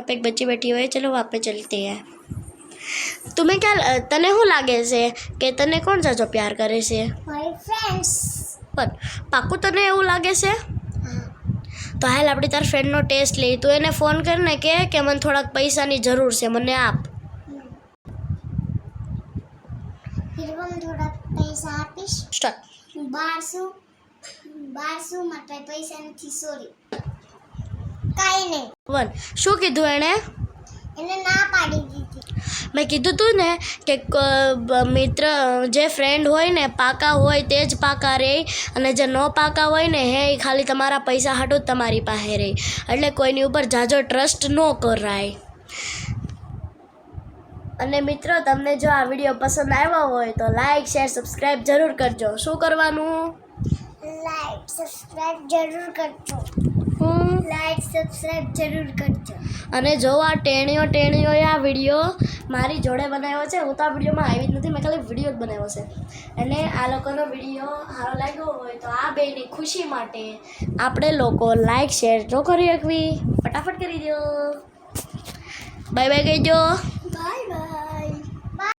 वहाँ पे एक बच्ची बैठी हुई है, चलो वहाँ पे चलते हैं। तुम्हें क्या तने શું લાગે છે કે તને કોણ જાજો પ્યાર કરે છે? મારી ફ્રેન્ડ્સ. પણ પાક્કું તને એવું લાગે છે? તો હાલ આપણી તાર ફ્રેન્ડનો ટેસ્ટ લઈ. તું એને ફોન કરીને કે મને થોડાક પૈસાની જરૂર છે, મને આપ. ફિરમાં થોડા પૈસા આપીશ. સ્ટાર્ટ. 1200 માટે પૈસા નથી, સોરી. કાંઈ નહીં. 1 શું કીધું એણે? એને ના પાડી દીધી. મેં કીધું તું ને કે મિત્ર જે ફ્રેન્ડ હોય ને પાકા હોય તે જ પાકા રહે, અને જે ન પાકા હોય ને હે એ ખાલી તમારા પૈસા હાટું જ તમારી પાસે રહે. એટલે કોઈની ઉપર જાજો ટ્રસ્ટ ન કરાય. અને મિત્રો, તમને જો આ વિડીયો પસંદ આવ્યો હોય તો લાઈક શેર સબસ્ક્રાઈબ જરૂર કરજો. શું કરવાનું? લાઈક સબસ્ક્રાઇબ જરૂર કરજો. લાઈક સબસ્ક્રાઇબ જરૂર કરજો. અને જો આ ટેણીઓ આ વિડીયો મારી જોડે બનાવ્યો છે. હું તો આ વિડીયોમાં આવી જ નથી, મેં ખાલી વિડીયો જ બનાવ્યો છે. અને આ લોકોનો વિડીયો સારો લાગ્યો હોય તો આ બેની ખુશી માટે આપણે લોકો લાઈક શેર જો કરી શકવી, ફટાફટ કરી દો. બાય બાય કહેજો. Bye bye.